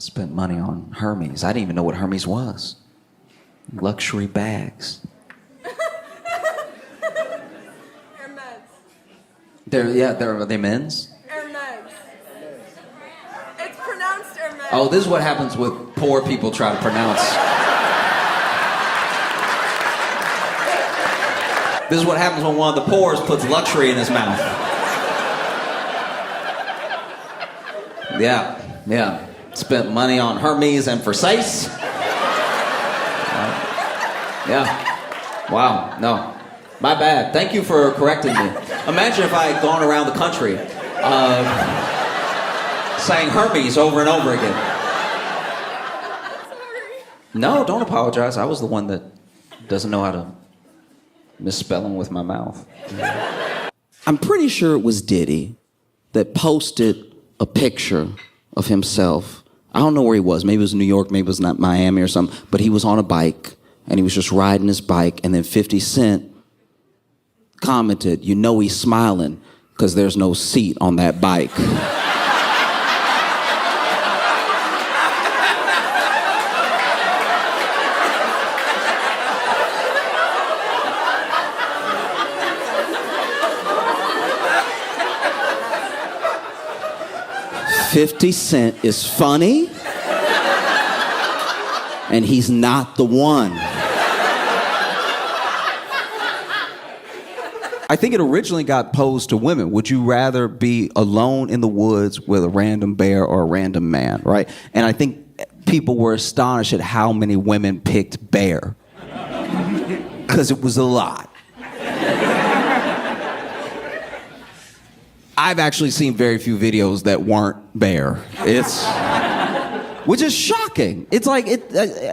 Spent money on Hermes. I didn't even know what Hermes was. Luxury bags. Are they men's? Hermes. It's pronounced Hermes. Oh, this is what happens with poor people try to pronounce. This is what happens when one of the poorest puts luxury in his mouth. Yeah. Spent money on Hermes and Versace. Yeah. Wow, no. My bad. Thank you for correcting me. Imagine if I had gone around the country saying Hermes over and over again. Sorry. No, don't apologize. I was the one that doesn't know how to misspell them with my mouth. I'm pretty sure it was Diddy that posted a picture of himself. I don't know where he was. Maybe it was New York, maybe it was not Miami or something, but he was on a bike and he was just riding his bike, and then 50 Cent commented, "You know he's smiling because there's no seat on that bike." "50 Cent is funny, and he's not the one." I think it originally got posed to women. Would you rather be alone in the woods with a random bear or a random man, right? And I think people were astonished at how many women picked bear. Because it was a lot. I've actually seen very few videos that weren't bear. Which is shocking. It's like,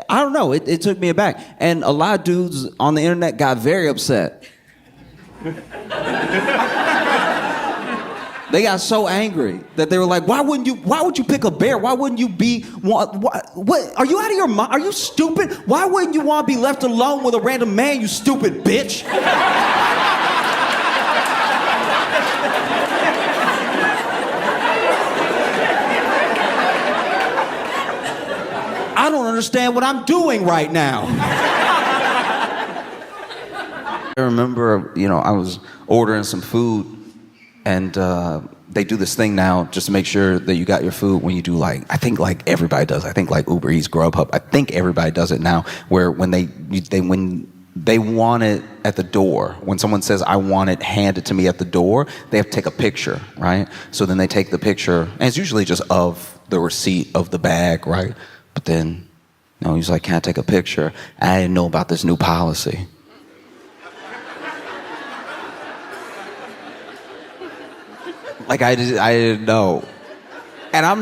I don't know, it took me aback. And a lot of dudes on the internet got very upset. They got so angry that they were like, why would you pick a bear? Why wouldn't you be, what, are you out of your mind? Are you stupid? Why wouldn't you want to be left alone with a random man, you stupid bitch? I don't understand what I'm doing right now. I remember, I was ordering some food, and they do this thing now just to make sure that you got your food when you do I think everybody does. I think Uber Eats, Grubhub. I think everybody does it now, where when they want it at the door, when someone says, "I want it handed to me at the door," they have to take a picture, right? So then they take the picture, and it's usually just of the receipt of the bag, right? But then, he's like, "Can I take a picture?" I didn't know about this new policy. I didn't know. And I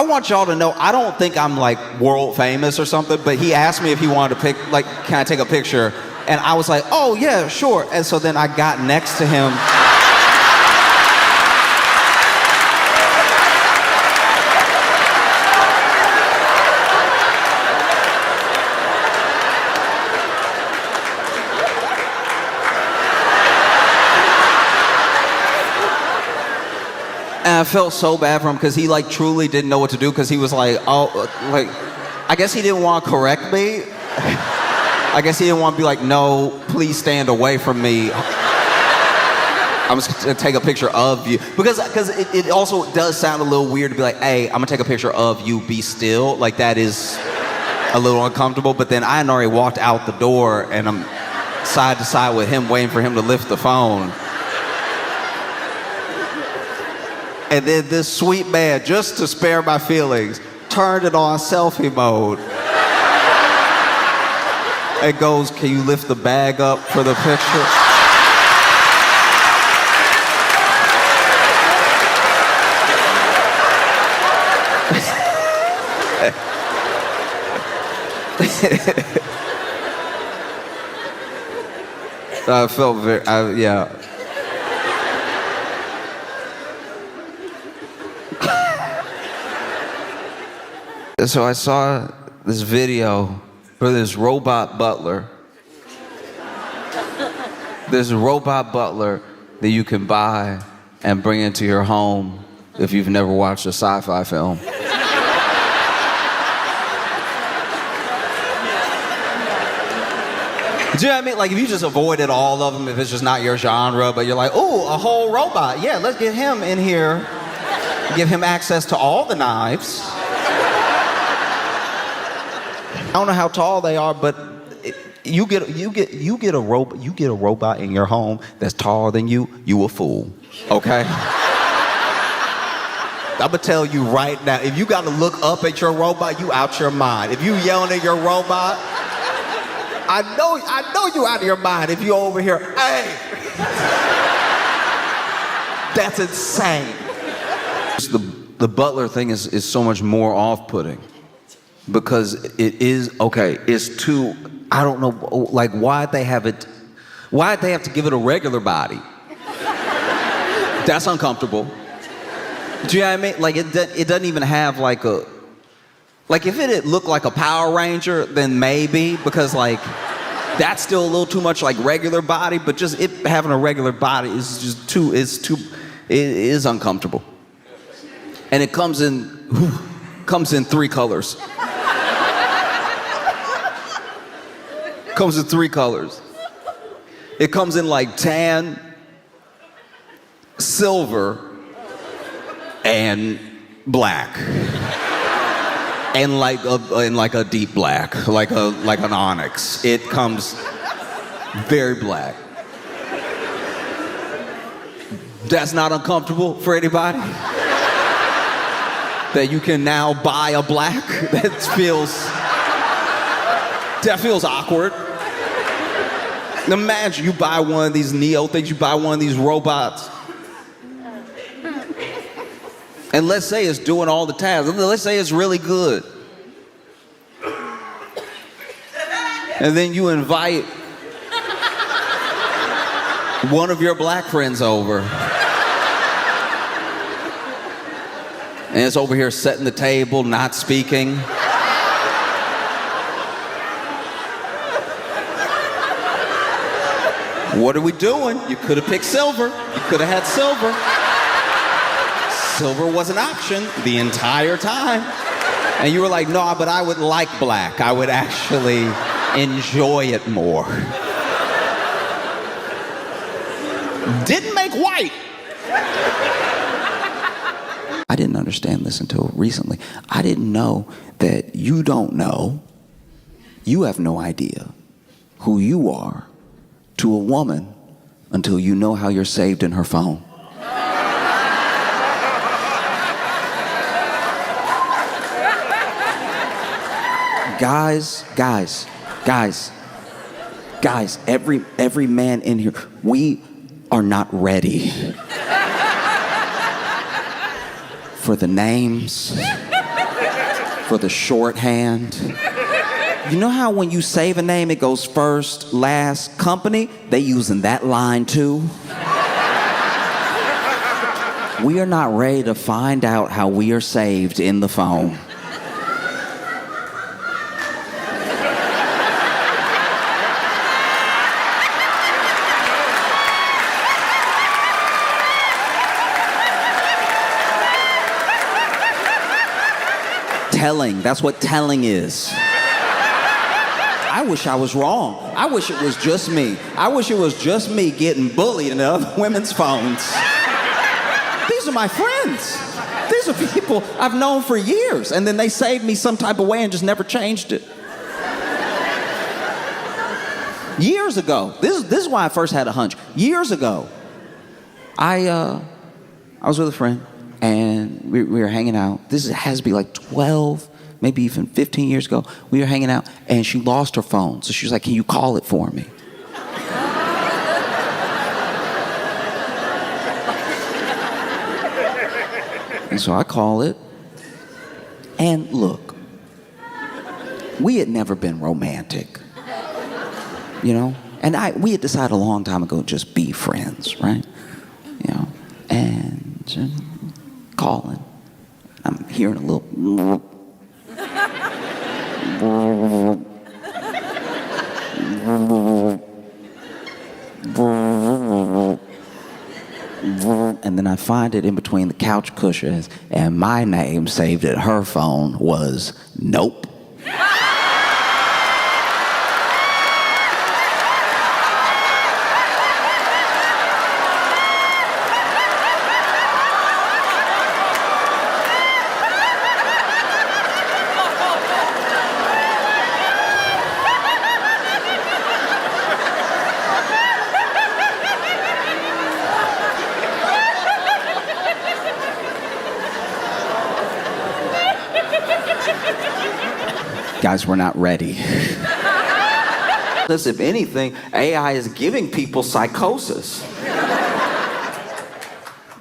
want y'all to know, I don't think I'm world famous or something, but he asked me if he wanted to can I take a picture? And I was like, "Oh yeah, sure." And so then I got next to him. And I felt so bad for him because he truly didn't know what to do, because he was I guess he didn't want to correct me. I guess he didn't want to be like, "No, please stand away from me. I'm just gonna take a picture of you." Because it also does sound a little weird to be like, "Hey, I'm gonna take a picture of you, be still." That is a little uncomfortable. But then I had already walked out the door, and I'm side to side with him, waiting for him to lift the phone. And then this sweet man, just to spare my feelings, turned it on selfie mode. And goes, "Can you lift the bag up for the picture?" I felt yeah. So I saw this video for this robot butler. There's a robot butler that you can buy and bring it to your home if you've never watched a sci-fi film. Do you know what I mean? Like, if you just avoided all of them, if it's just not your genre, but you're like, ooh, a whole robot. Yeah, let's get him in here. Give him access to all the knives. I don't know how tall they are, but you get a robot in your home that's taller than you a fool. Okay? I'm gonna tell you right now, if you gotta look up at your robot, you out your mind. If you yelling at your robot, I know you out of your mind if you over here, hey! That's insane. The butler thing is so much more off-putting because it's too, I don't know, like why'd they have to give it a regular body? That's uncomfortable. Do you know what I mean? Like it doesn't even have like if it had looked like a Power Ranger, then maybe, because like that's still a little too much like regular body, but just it having a regular body is just it is uncomfortable. And it comes in 3 colors. Comes in 3 colors. It comes in like tan, silver, and black. And like a deep black, like an onyx. It comes very black. That's not uncomfortable for anybody? That you can now buy a black? That feels awkward. Imagine you buy one of these Neo things, you buy one of these robots. And let's say it's doing all the tasks. Let's say it's really good. And then you invite one of your black friends over. And it's over here setting the table, not speaking. What are we doing? You could have picked silver. You could have had silver. Silver was an option the entire time. And you were like, no, but I would like black. I would actually enjoy it more. Didn't make white. I didn't understand this until recently. I didn't know that you don't know, you have no idea who you are to a woman until you know how you're saved in her phone. Guys, every man in here, we are not ready for the names, for the shorthand. You know how when you save a name, it goes first, last, company? They using that line too. We are not ready to find out how we are saved in the phone. Telling, that's what telling is. I wish I was wrong. I wish it was just me. I wish it was just me getting bullied in other women's phones. These are my friends. These are people I've known for years, and then they saved me some type of way and just never changed it. Years ago, this is why I first had a hunch. Years ago, I was with a friend, and we were hanging out. This has to be like 12, maybe even 15 years ago. We were hanging out, and she lost her phone. So she was like, can you call it for me? And so I call it. And look, we had never been romantic, you know? And we had decided a long time ago, just be friends, right? You know, and just calling. I'm hearing a little. and then I find it in between the couch cushions, and my name saved at her phone was Nope. Guys, we're not ready. If anything, AI is giving people psychosis.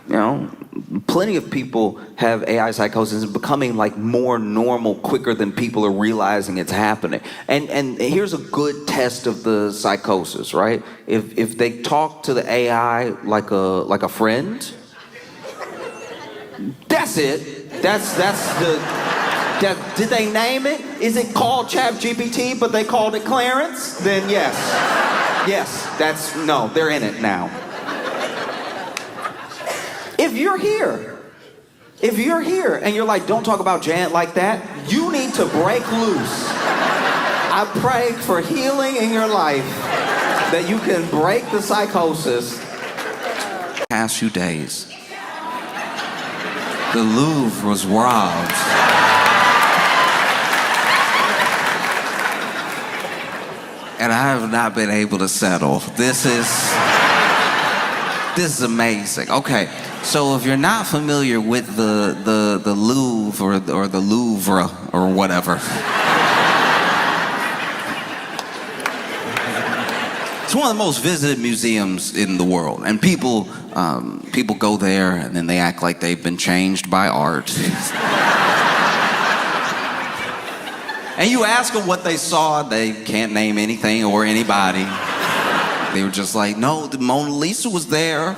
You know, plenty of people have AI psychosis and becoming like more normal quicker than people are realizing it's happening. And here's a good test of the psychosis, right? If they talk to the AI like a friend, that's it. That's the. Did they name it? Is it called ChatGPT, but they called it Clarence? Then yes. Yes, no, they're in it now. If you're here and you're like, don't talk about Jan like that, you need to break loose. I pray for healing in your life, that you can break the psychosis. Past few days, the Louvre was robbed. And I have not been able to settle. This is amazing. Okay, so if you're not familiar with the Louvre or the Louvre or whatever, it's one of the most visited museums in the world, and people go there and then they act like they've been changed by art. And you ask them what they saw, they can't name anything or anybody. They were just like, no, the Mona Lisa was there,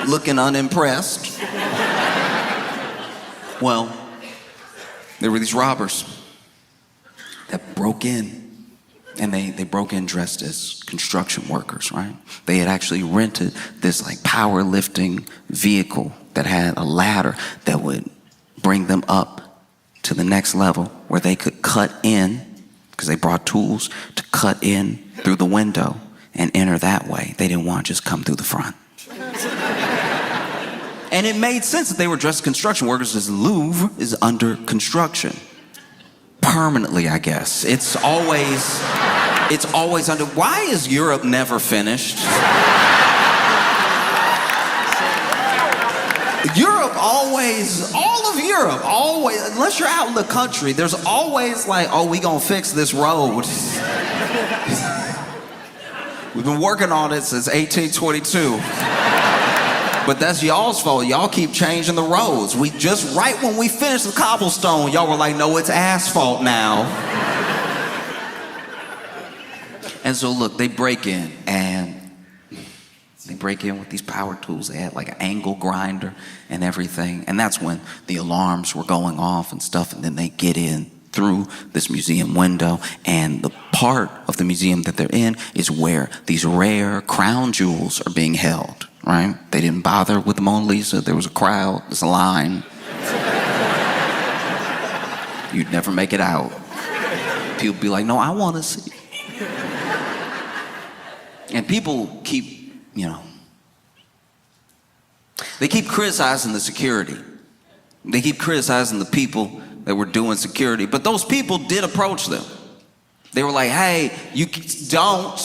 looking unimpressed. Well, there were these robbers that broke in, and they broke in dressed as construction workers, right? They had actually rented this like powerlifting vehicle that had a ladder that would bring them up to the next level where they could cut in, because they brought tools to cut in through the window and enter that way. They didn't want to just come through the front. And it made sense that they were dressed as construction workers, as the Louvre is under construction. Permanently, I guess. It's always under. Why is Europe never finished? All of Europe, unless you're out in the country, there's always like, oh, we gonna fix this road. We've been working on it since 1822. But that's y'all's fault. Y'all keep changing the roads. We just, right when we finished the cobblestone, y'all were like, no, it's asphalt now. And so look, they break in, and they break in with these power tools. They had like an angle grinder and everything. And that's when the alarms were going off and stuff. And then they get in through this museum window. And the part of the museum that they're in is where these rare crown jewels are being held, right? They didn't bother with the Mona Lisa. There was a crowd, there's a line. You'd never make it out. People would be like, no, I want to see. And people keep, they keep criticizing the security. They keep criticizing the people that were doing security. But those people did approach them. They were like, hey, you don't.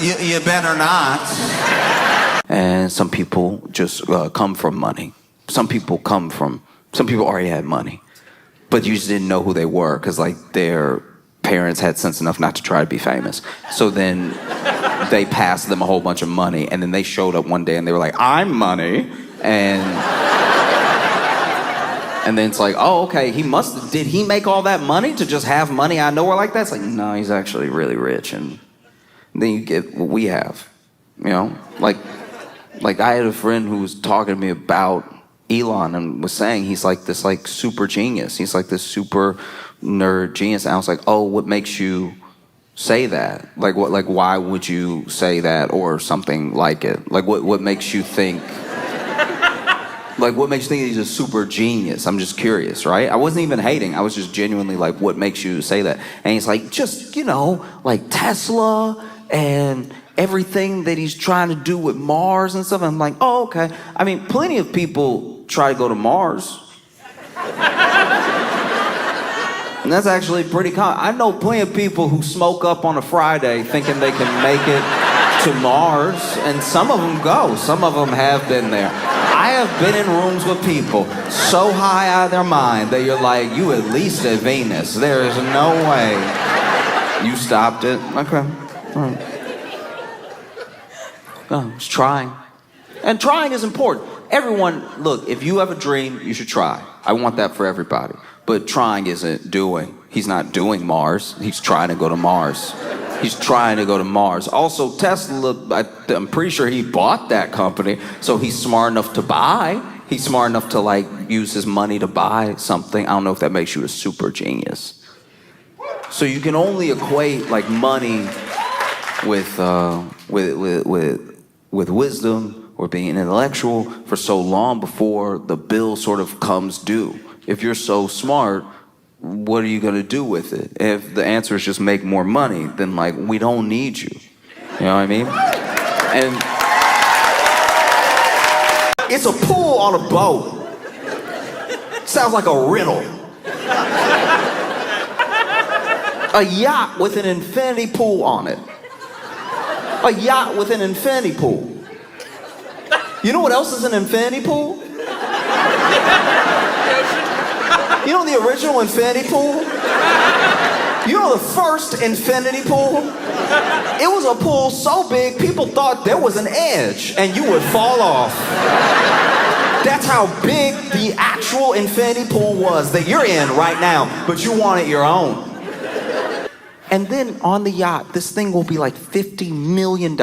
you better not. And some people just come from money. Some people already had money. But you just didn't know who they were, because like their parents had sense enough not to try to be famous. So then they passed them a whole bunch of money, and then they showed up one day and they were like, I'm money. And then it's like, oh, okay, did he make all that money to just have money out of nowhere like that? It's like, no, he's actually really rich. And then you get what we have, like I had a friend who was talking to me about Elon and was saying he's like this like super genius. He's like this super nerd genius. And I was like, oh, what makes you say that? Like what? Like why would you say that or something like it? Like what makes you think? Like what makes you think he's a super genius? I'm just curious, right? I wasn't even hating. I was just genuinely like, what makes you say that? And he's like, just like Tesla and everything that he's trying to do with Mars and stuff. And I'm like, oh, okay. I mean, plenty of people try to go to Mars. And that's actually pretty common. I know plenty of people who smoke up on a Friday thinking they can make it to Mars, and some of them go. Some of them have been there. I have been in rooms with people so high out of their mind that you're like, you at least at Venus. There is no way. You stopped it. Okay. All right. Oh, it's trying. And trying is important. Everyone, look, if you have a dream, you should try. I want that for everybody. But trying isn't doing. He's not doing Mars. He's trying to go to Mars. He's trying to go to Mars. Also, Tesla, I'm pretty sure he bought that company, so he's smart enough to buy. He's smart enough to like use his money to buy something. I don't know if that makes you a super genius. So you can only equate like money with wisdom or being intellectual for so long before the bill sort of comes due. If you're so smart, what are you going to do with it? If the answer is just make more money, then like we don't need you. You know what I mean? And it's a pool on a boat. Sounds like a riddle. A yacht with an infinity pool on it. A yacht with an infinity pool. You know what else is an infinity pool? You know the original infinity pool? You know the first infinity pool? It was a pool so big, people thought there was an edge and you would fall off. That's how big the actual infinity pool was that you're in right now, but you want it your own. And then on the yacht, this thing will be like $50 million.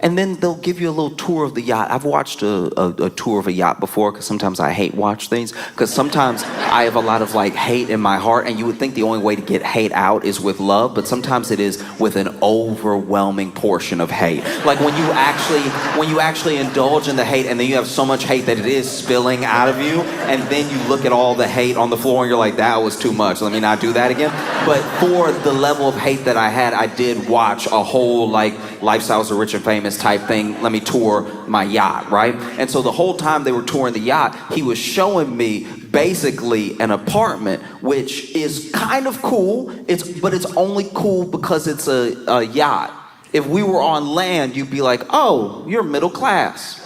And then they'll give you a little tour of the yacht. I've watched a tour of a yacht before because sometimes I hate watch things. Because sometimes I have a lot of like hate in my heart, and you would think the only way to get hate out is with love, but sometimes it is with an overwhelming portion of hate. Like when you actually indulge in the hate, and then you have so much hate that it is spilling out of you, and then you look at all the hate on the floor and you're like, that was too much. Let me not do that again. But for the level of hate that I had, I did watch a whole like Lifestyles of Rich and Famous type thing. Let me tour my yacht, right? And so the whole time they were touring the yacht, he was showing me basically an apartment, which is kind of cool. But it's only cool because it's a yacht. If we were on land, you'd be like, oh, you're middle class.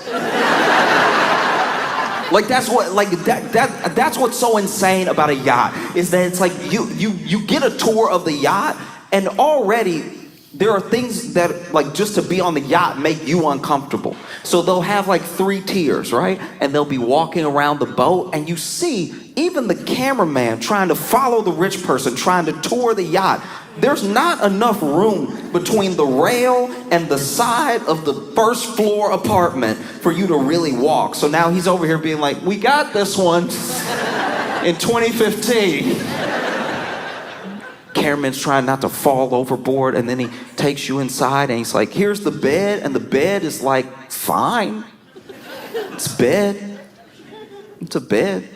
Like that's what's so insane about a yacht is that it's like you get a tour of the yacht, and already there are things that, like, just to be on the yacht make you uncomfortable. So they'll have like 3 tiers, right? And they'll be walking around the boat, and you see even the cameraman trying to follow the rich person trying to tour the yacht. There's not enough room between the rail and the side of the first floor apartment for you to really walk. So now he's over here being like, we got this one in 2015. Cameraman's trying not to fall overboard, and then he takes you inside and he's like, here's the bed, and the bed is like, fine. It's a bed. It's a bed.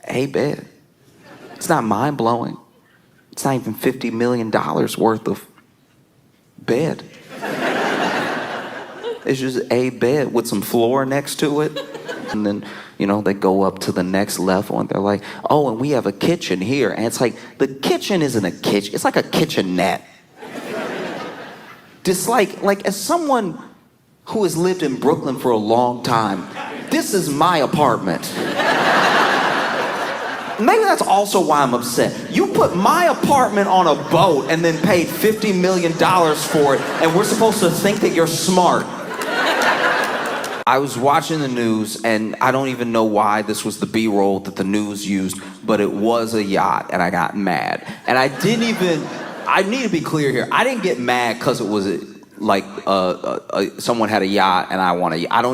A bed. It's not mind-blowing. It's not even $50 million worth of bed. It's just a bed with some floor next to it. And then, they go up to the next level and they're like, oh, and we have a kitchen here. And it's like, the kitchen isn't a kitchen. It's like a kitchenette. Just like as someone who has lived in Brooklyn for a long time, this is my apartment. Maybe that's also why I'm upset. You put my apartment on a boat and then paid $50 million for it, and we're supposed to think that you're smart. I was watching the news, and I don't even know why this was the B-roll that the news used, but it was a yacht, and I got mad. And I need to be clear here, I didn't get mad because it was like someone had a yacht and I want a yacht.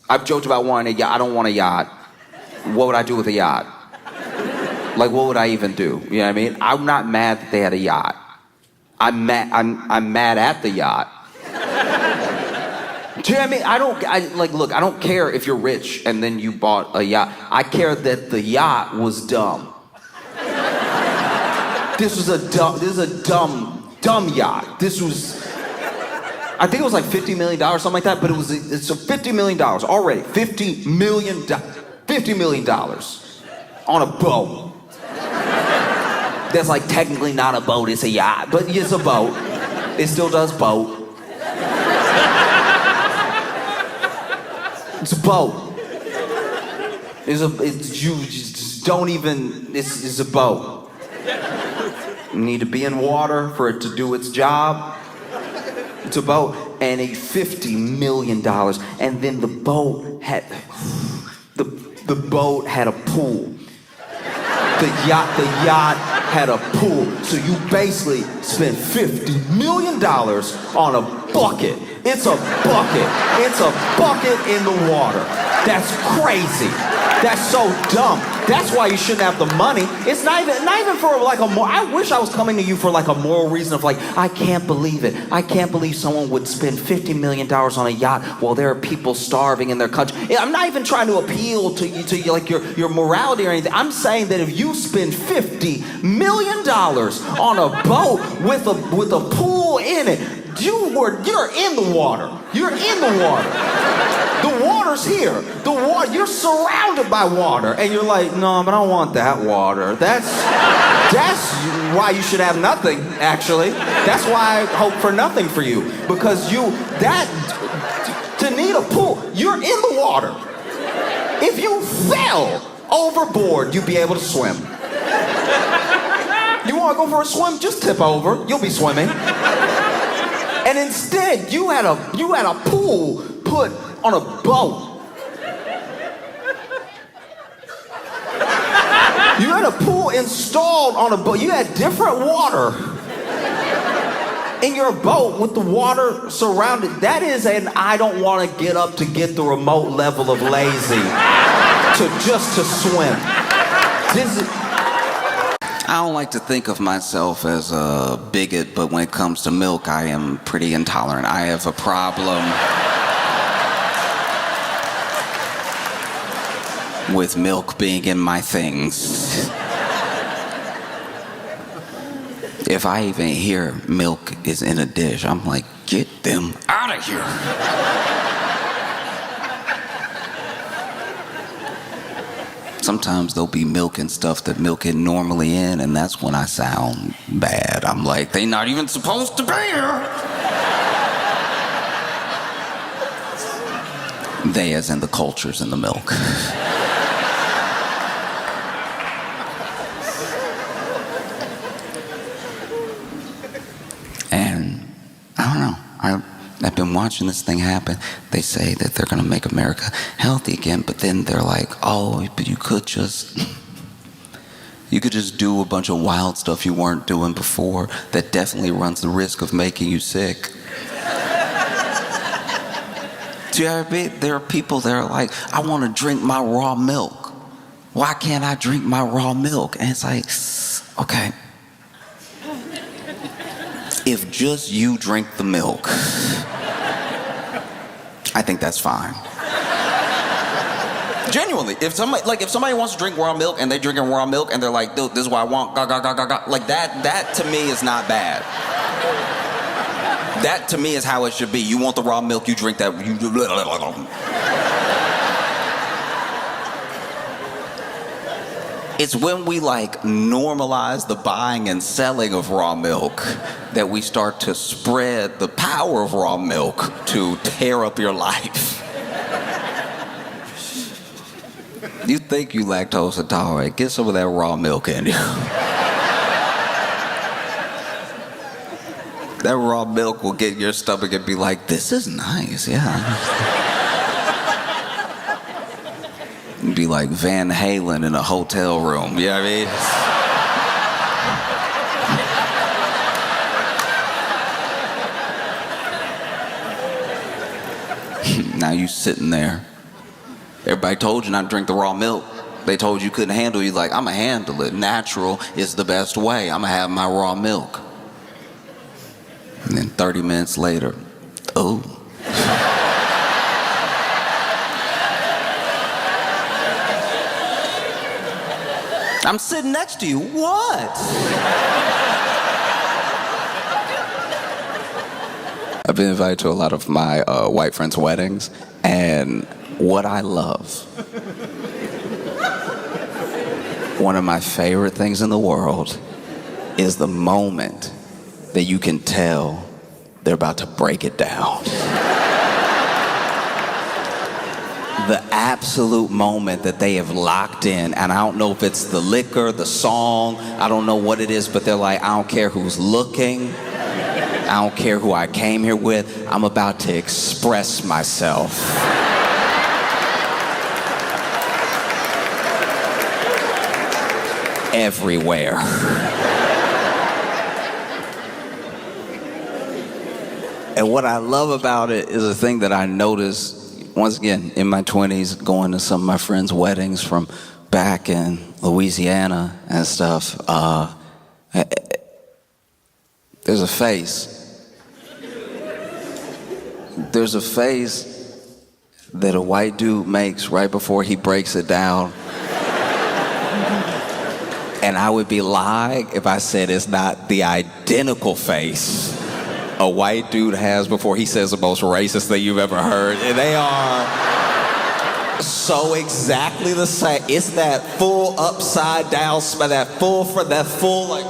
I've joked about wanting a yacht. I don't want a yacht. What would I do with a yacht? Like, what would I even do? You know what I mean? I'm not mad that they had a yacht. I'm mad at the yacht. Do you know what I mean? Look, I don't care if you're rich and then you bought a yacht. I care that the yacht was dumb. This is a dumb yacht. This was, I think it was like $50 million, something like that, but it's a $50 million already. $50 million on a boat. That's like technically not a boat, it's a yacht, but it's a boat. It still does boat. It's a boat. It's a boat. You need to be in water for it to do its job. It's a boat, and a $50 million, and then the boat had a pool. The yacht had a pool, so you basically spent $50 million on a bucket. It's a bucket. It's a bucket in the water. That's crazy. That's so dumb. That's why you shouldn't have the money. It's not even for like a more. I wish I was coming to you for like a moral reason of like, I can't believe it. I can't believe someone would spend $50 million on a yacht while there are people starving in their country. I'm not even trying to appeal to you like your morality or anything. I'm saying that if you spend $50 million on a boat with a pool in it, you're in the water. You're in the water. The water's here. You're surrounded by water, and you're like, no, but I don't want that water. That's why you should have nothing. Actually, that's why I hope for nothing for you, because to need a pool, you're in the water. If you fell overboard, you'd be able to swim. You want to go for a swim? Just tip over. You'll be swimming. And instead, you had a pool put on a boat. You had a pool installed on a boat. You had different water in your boat with the water surrounded. That is an I don't want to get up to get the remote level of lazy to swim. I don't like to think of myself as a bigot, but when it comes to milk, I am pretty intolerant. I have a problem with milk being in my things. If I even hear milk is in a dish, I'm like, get them out of here. Sometimes there'll be milk and stuff that milk isn't normally in, and that's when I sound bad. I'm like, they not even supposed to be here. They as in the cultures in the milk. And I don't know. I've been watching this thing happen. They say that they're going to make America healthy again, but then they're like, oh, but you could just do a bunch of wild stuff you weren't doing before that definitely runs the risk of making you sick. Do you ever be? There are people that are like, I want to drink my raw milk. Why can't I drink my raw milk? And it's like, okay. If just you drink the milk, I think that's fine. Genuinely, if somebody wants to drink raw milk and they're drinking raw milk and they're like, dude, this is what I want, like that to me is not bad. That to me is how it should be. You want the raw milk, you drink that. It's when we like normalize the buying and selling of raw milk that we start to spread the power of raw milk to tear up your life. You think you lactose intolerant, get some of that raw milk in you. That raw milk will get in your stomach and be like, this is nice, yeah. You'd be like Van Halen in a hotel room, you know what I mean? Now you sitting there. Everybody told you not to drink the raw milk. They told you couldn't handle it. You're like, I'm gonna handle it. Natural is the best way. I'm gonna have my raw milk. 30 minutes later, oh. I'm sitting next to you, what? I've been invited to a lot of my white friends' weddings, and what I love, one of my favorite things in the world, is the moment that you can tell they're about to break it down. The absolute moment that they have locked in, and I don't know if it's the liquor, the song, I don't know what it is, but they're like, I don't care who's looking, I don't care who I came here with, I'm about to express myself. Everywhere. And what I love about it is a thing that I noticed, once again, in my 20s, going to some of my friends' weddings from back in Louisiana and stuff. There's a face. There's a face that a white dude makes right before he breaks it down. And I would be lying if I said it's not the identical face a white dude has before he says the most racist thing you've ever heard. And they are so exactly the same. It's that full upside down, that full like.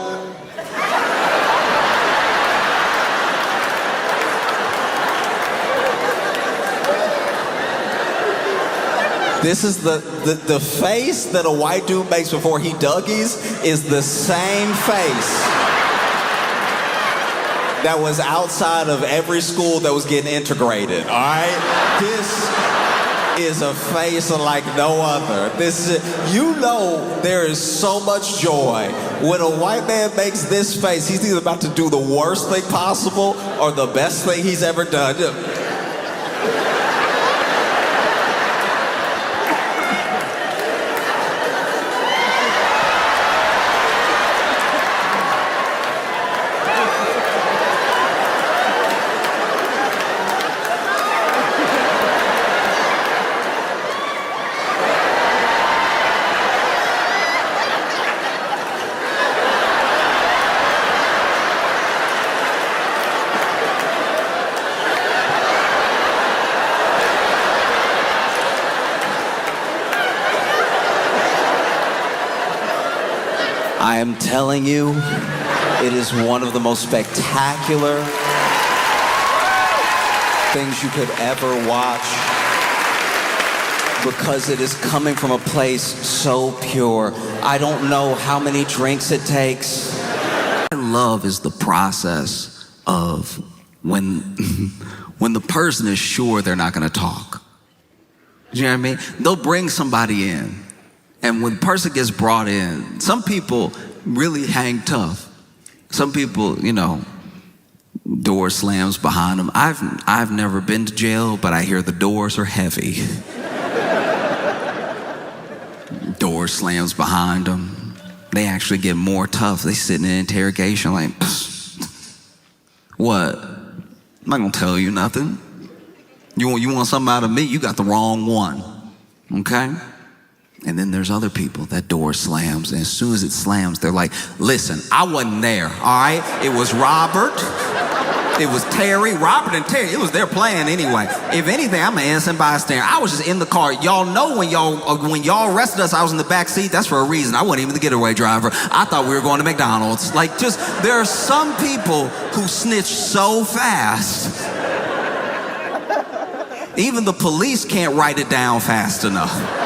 This is the face that a white dude makes before he Dougies is the same face that was outside of every school that was getting integrated, all right? This is a face like no other. This is, you know, there is so much joy. When a white man makes this face, he's either about to do the worst thing possible or the best thing he's ever done. I am telling you, it is one of the most spectacular things you could ever watch because it is coming from a place so pure. I don't know how many drinks it takes. What I love is the process of when the person is sure they're not going to talk. You know what I mean? They'll bring somebody in. And when the person gets brought in, some people really hang tough. Some people, you know, door slams behind them. I've never been to jail, but I hear the doors are heavy. Door slams behind them. They actually get more tough. They sit in an interrogation like, what? I'm not gonna tell you nothing. You want something out of me? You got the wrong one, okay? And then there's other people, that door slams, and as soon as it slams, they're like, listen, I wasn't there, all right? It was Robert, it was Terry, Robert and Terry, it was their plan anyway. If anything, I'm an innocent bystander. I was just in the car. Y'all know when y'all arrested us, I was in the back seat. That's for a reason. I wasn't even the getaway driver. I thought we were going to McDonald's. Like, just, there are some people who snitch so fast. Even the police can't write it down fast enough.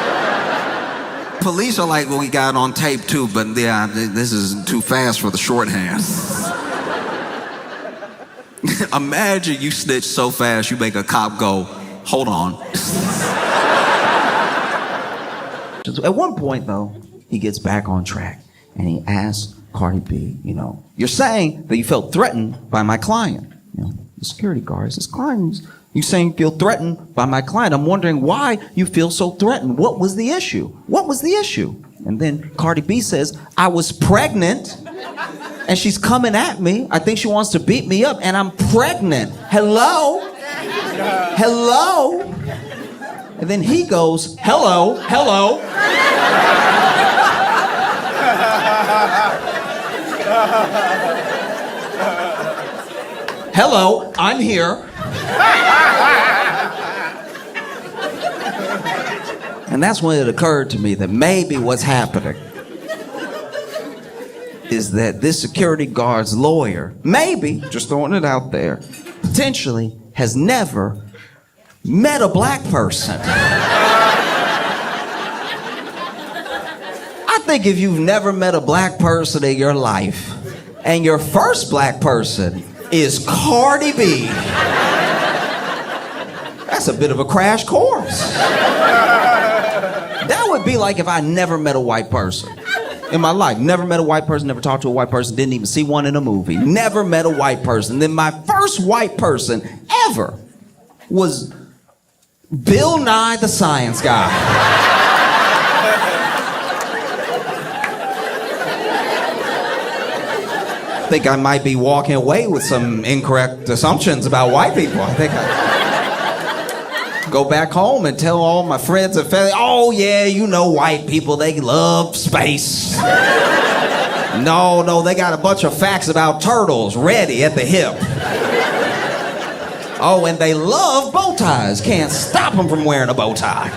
Police are like, well, we got it on tape too, but yeah, this is too fast for the shorthand. Imagine you snitch so fast, you make a cop go, hold on. At one point, though, he gets back on track and he asks Cardi B, you know, you're saying that you felt threatened by my client. You know, the security guard says, client, you saying you feel threatened by my client. I'm wondering why you feel so threatened. What was the issue? What was the issue? And then Cardi B says, I was pregnant And she's coming at me. I think she wants to beat me up, and I'm pregnant. Hello? Hello? And then he goes, hello, hello. Hello, I'm here. And that's when it occurred to me that maybe what's happening is that this security guard's lawyer, maybe, just throwing it out there, potentially has never met a black person. I think if you've never met a black person in your life, and your first black person is Cardi B, that's a bit of a crash course. That would be like if I never met a white person in my life. Never met a white person, never talked to a white person, didn't even see one in a movie. Never met a white person. Then my first white person ever was Bill Nye the Science Guy. I think I might be walking away with some incorrect assumptions about white people. I think I go back home and tell all my friends and family, oh yeah, you know white people, they love space. No, they got a bunch of facts about turtles ready at the hip. Oh, and they love bow ties. Can't stop them from wearing a bow tie.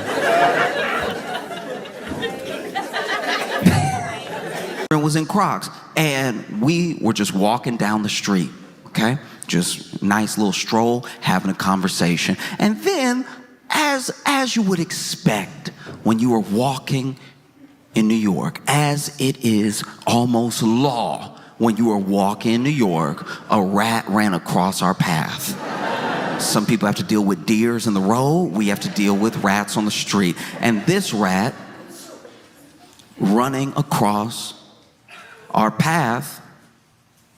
Was in Crocs, and we were just walking down the street, okay? Just nice little stroll, having a conversation. And then, as you would expect when you were walking in New York, as it is almost law when you are walking in New York, a rat ran across our path. Some people have to deal with deers in the road. We have to deal with rats on the street. And this rat running across our path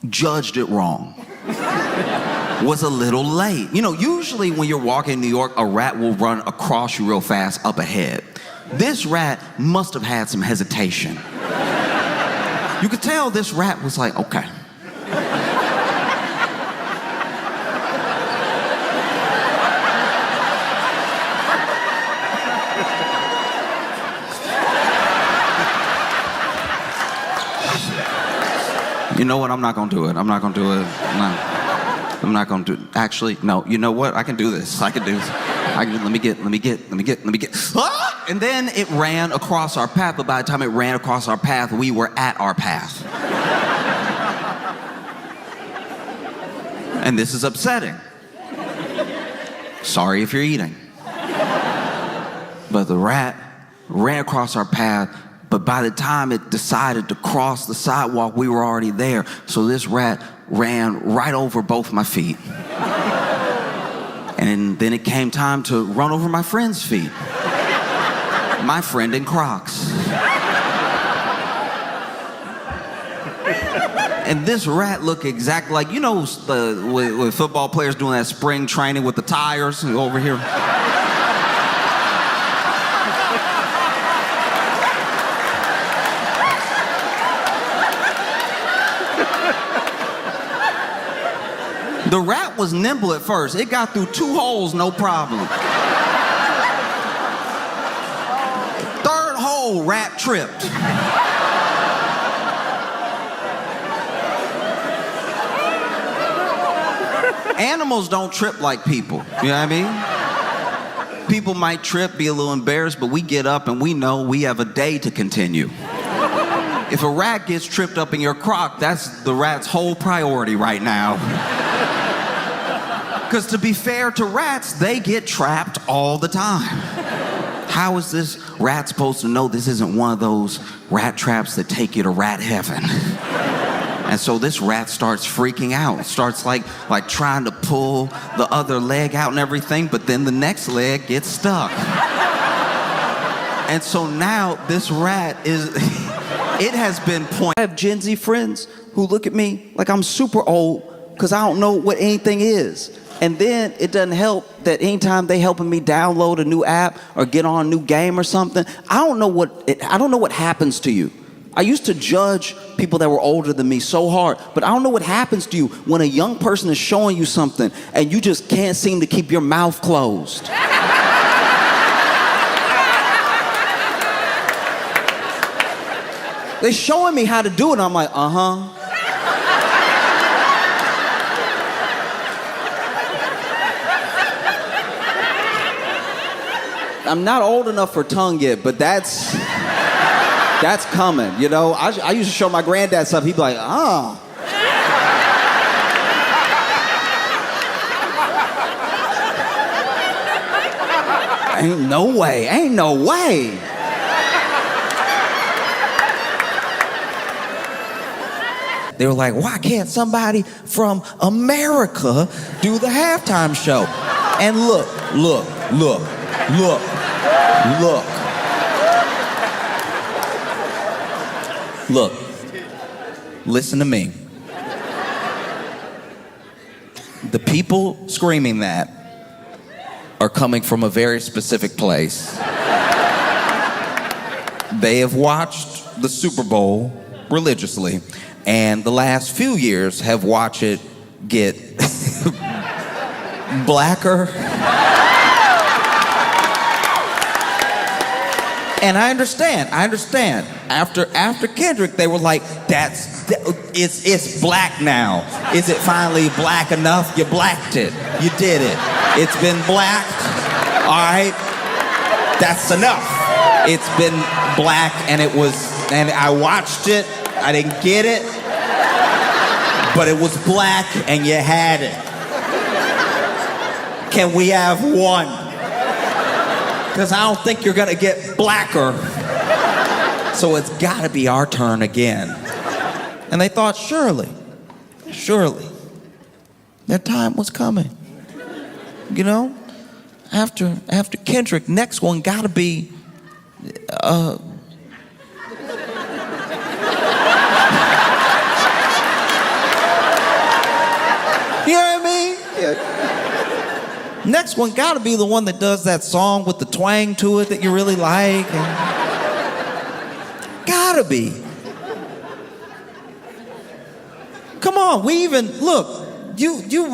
judged it wrong. Was a little late. You know, usually when you're walking in New York, a rat will run across you real fast up ahead. This rat must have had some hesitation. You could tell this rat was like, okay. You know what? I'm not gonna do it. I'm not gonna do it. No. I'm not gonna do it. Actually, no. You know what? I can do this. I can do this. Let me get. Ah! And then it ran across our path, but by the time it ran across our path, we were at our path. And this is upsetting. Sorry if you're eating. But the rat ran across our path, but by the time it decided to cross the sidewalk, we were already there. So this rat ran right over both my feet. And then it came time to run over my friend's feet. My friend in Crocs. And this rat looked exactly like, you know, with football players doing that spring training with the tires over here. The rat was nimble at first. It got through 2 holes, no problem. Third hole, rat tripped. Animals don't trip like people, you know what I mean? People might trip, be a little embarrassed, but we get up and we know we have a day to continue. If a rat gets tripped up in your crock, that's the rat's whole priority right now. Because to be fair to rats, they get trapped all the time. How is this rat supposed to know this isn't one of those rat traps that take you to rat heaven? And so this rat starts freaking out. It starts like trying to pull the other leg out and everything, but then the next leg gets stuck. And so now this rat it has been pointed. I have Gen Z friends who look at me like I'm super old because I don't know what anything is. And then it doesn't help that anytime they helping me download a new app or get on a new game or something, I don't know what happens to you I used to judge people that were older than me so hard, but I don't know what happens to you when a young person is showing you something and you just can't seem to keep your mouth closed. They're showing me how to do it, and I'm like, uh-huh. I'm not old enough for tongue yet, but that's coming, you know? I used to show my granddad stuff. He'd be like, oh. Ain't no way. They were like, why can't somebody from America do the halftime show? And look. Look, listen to me. The people screaming that are coming from a very specific place. They have watched the Super Bowl religiously, and the last few years have watched it get blacker. And I understand. After Kendrick, they were like, it's black now. Is it finally black enough? You blacked it. You did it. It's been blacked. All right. That's enough. It's been black, and I watched it. I didn't get it. But it was black, and you had it. Can we have one? Because I don't think you're gonna get blacker. So it's gotta be our turn again. And they thought, surely, their time was coming. You know? After Kendrick, next one gotta be, You know what I mean? Yeah. Next one gotta be the one that does that song with the twang to it that you really like. Gotta be. Come on, we even, look, you did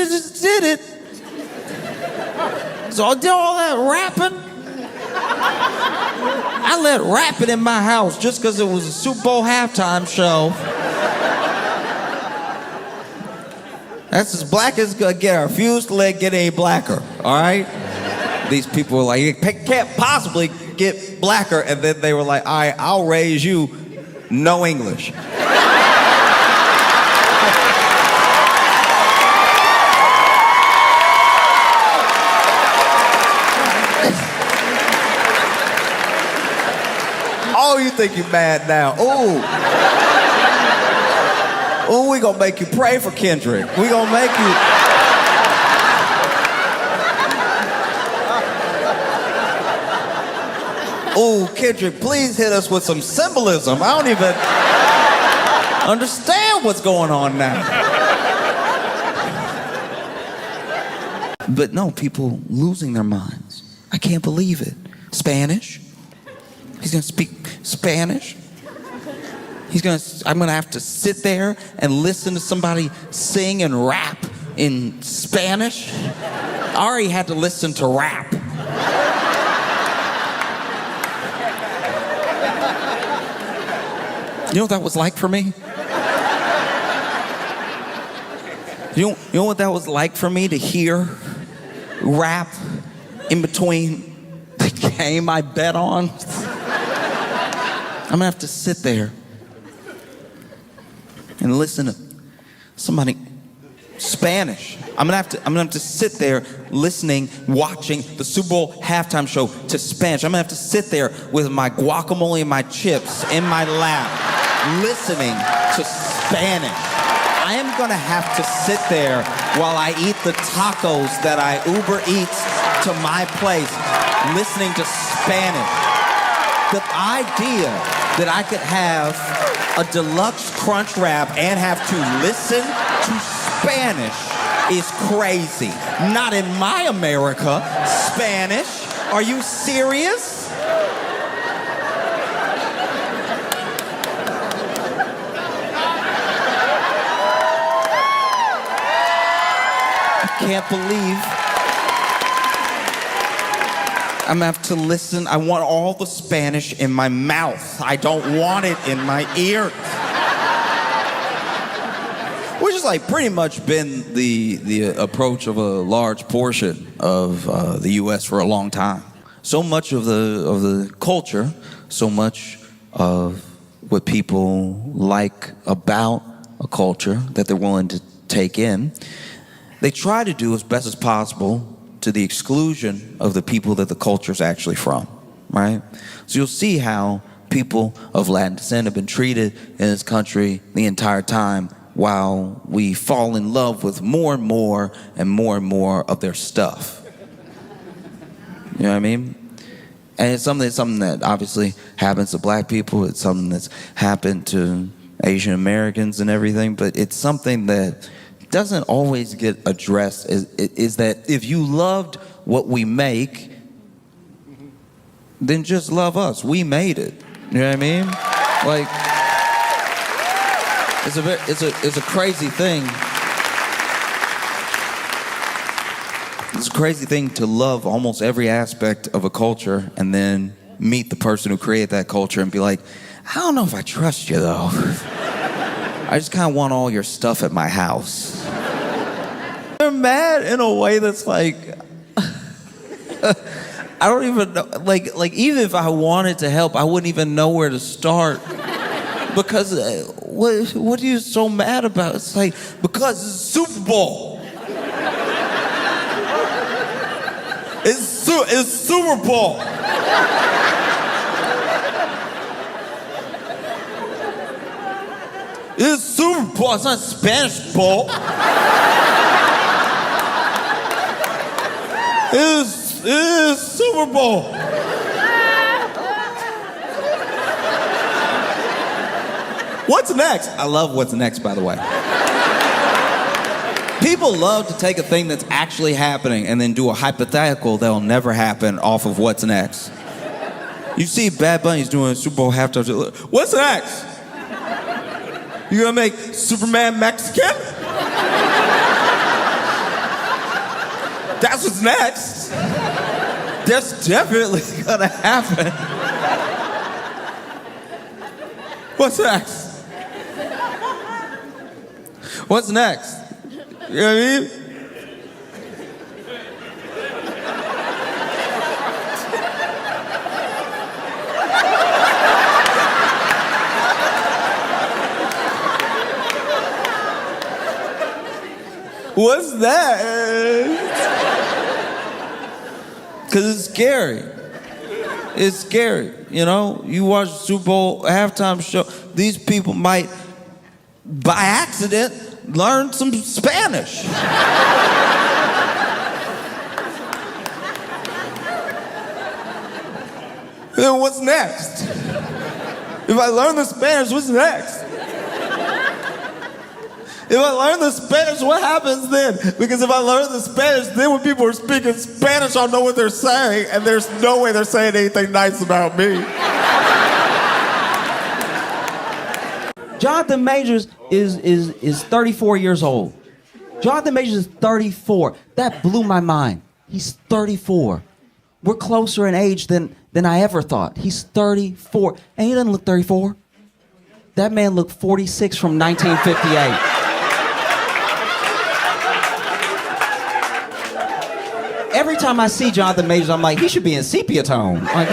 it. So I did all that rapping. I let rapping in my house just because it was a Super Bowl halftime show. That's as black as it's gonna get. I refuse to let it get any blacker, all right? These people were like, it can't possibly get blacker. And then they were like, all right, I'll raise you no English. Oh, you think you're mad now. Oh, we gonna make you pray for Kendrick. We gonna make you. Oh, Kendrick, please hit us with some symbolism. I don't even understand what's going on now. But no, people losing their minds. I can't believe it. Spanish. He's gonna speak Spanish. I'm gonna have to sit there and listen to somebody sing and rap in Spanish. I already had to listen to rap. You know what that was like for me? You know what that was like for me to hear rap in between the game I bet on? I'm gonna have to sit there and listen to somebody Spanish. I'm gonna have to sit there listening, watching the Super Bowl halftime show to Spanish. I'm gonna have to sit there with my guacamole and my chips in my lap, listening to Spanish. I am gonna have to sit there while I eat the tacos that I Uber Eats to my place, listening to Spanish. The idea that I could have a deluxe crunch wrap and have to listen to Spanish is crazy. Not in my America. Spanish? Are you serious? can't believe I'm gonna have to listen. I want all the Spanish in my mouth. I don't want it in my ears. Which has like pretty much been the approach of a large portion of the U.S. for a long time. So much of the culture, so much of what people like about a culture that they're willing to take in, they try to do as best as possible to the exclusion of the people that the culture's actually from, right? So you'll see how people of Latin descent have been treated in this country the entire time while we fall in love with more and more and more and more of their stuff. You know what I mean? And it's something that obviously happens to black people. It's something that's happened to Asian Americans and everything, but it's something that doesn't always get addressed, is that if you loved what we make, then just love us. We made it. You know what I mean? Like, it's a crazy thing. It's a crazy thing to love almost every aspect of a culture and then meet the person who created that culture and be like, I don't know if I trust you though. I just kind of want all your stuff at my house. They're mad in a way that's like, I don't even know, like even if I wanted to help, I wouldn't even know where to start. Because what are you so mad about? It's like, because it's Super Bowl. It's Super Bowl. It's Super Bowl. It's not Spanish Bowl. It's Super Bowl. What's next? I love what's next, by the way. People love to take a thing that's actually happening and then do a hypothetical that'll never happen off of what's next. You see Bad Bunny's doing a Super Bowl halftime show. What's next? You gonna make Superman Mexican? That's what's next. That's definitely gonna happen. What's next? What's next? You know what I mean? What's that? Because it's scary. It's scary, you know? You watch the Super Bowl halftime show, these people might, by accident, learn some Spanish. Then what's next? If I learn the Spanish, what's next? If I learn the Spanish, what happens then? Because if I learn the Spanish, then when people are speaking Spanish, I'll know what they're saying, and there's no way they're saying anything nice about me. Jonathan Majors is 34 years old. Jonathan Majors is 34. That blew my mind. He's 34. We're closer in age than I ever thought. He's 34. And he doesn't look 34. That man looked 46 from 1958. Every time I see Jonathan Majors, I'm like, he should be in sepia tone. Like,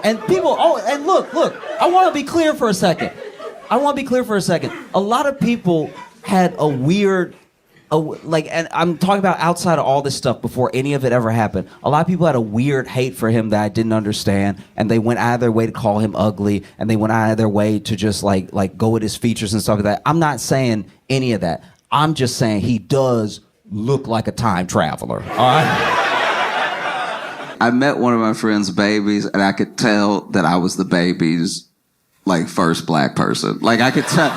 and people, and look, I want to be clear for a second. A lot of people had a weird, and I'm talking about outside of all this stuff before any of it ever happened. A lot of people had a weird hate for him that I didn't understand, and they went out of their way to call him ugly, and they went out of their way to just like go with his features and stuff like that. I'm not saying any of that. I'm just saying he does look like a time traveler, all right? I met one of my friend's babies, and I could tell that I was the baby's, like, first black person. Like, I could tell.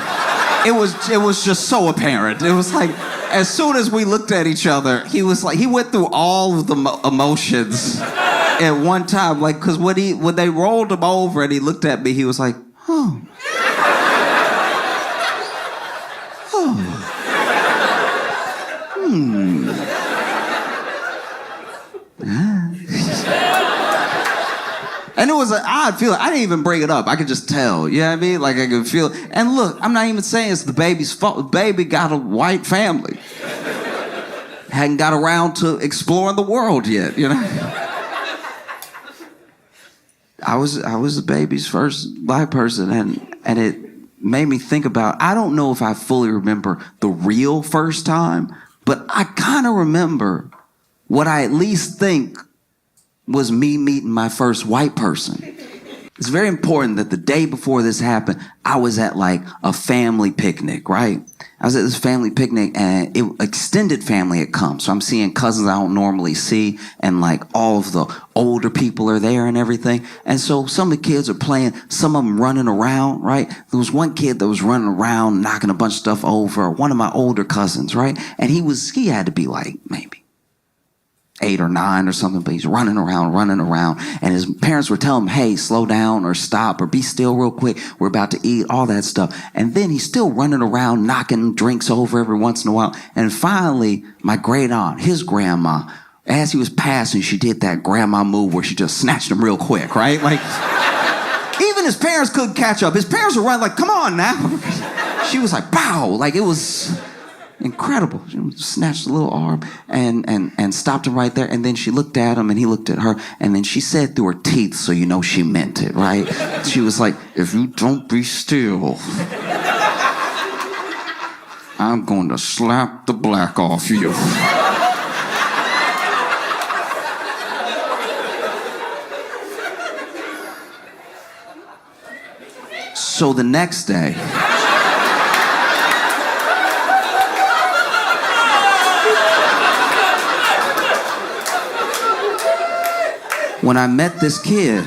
It was just so apparent. It was like, as soon as we looked at each other, he was like, he went through all of the emotions at one time. Like, because when they rolled him over and he looked at me, he was like, oh. And it was an odd feeling. I didn't even bring it up. I could just tell. You know what I mean? Like I could feel it. And look, I'm not even saying it's the baby's fault. The baby got a white family. Hadn't got around to exploring the world yet, you know? I was the baby's first black person, and it made me think about, I don't know if I fully remember the real first time, but I kind of remember what I at least think was me meeting my first white person. It's very important that the day before this happened, I was at like a family picnic, right? I was at this family picnic and extended family had come. So I'm seeing cousins I don't normally see, and like all of the older people are there and everything. And so some of the kids are playing, some of them running around, right? There was one kid that was running around, knocking a bunch of stuff over, one of my older cousins, right? And he had to be like maybe 8 or 9 or something, but he's running around, and his parents were telling him, hey, slow down or stop or be still real quick. We're about to eat, all that stuff. And then he's still running around, knocking drinks over every once in a while. And finally, my great aunt, his grandma, as he was passing, she did that grandma move where she just snatched him real quick, right? Like, even his parents couldn't catch up. His parents were running like, come on now. She was like, pow, like it was incredible. She snatched the little arm and stopped him right there. And then she looked at him and he looked at her. And then she said through her teeth, so you know she meant it, right? She was like, if you don't be still, I'm going to slap the black off you. So the next day, when I met this kid,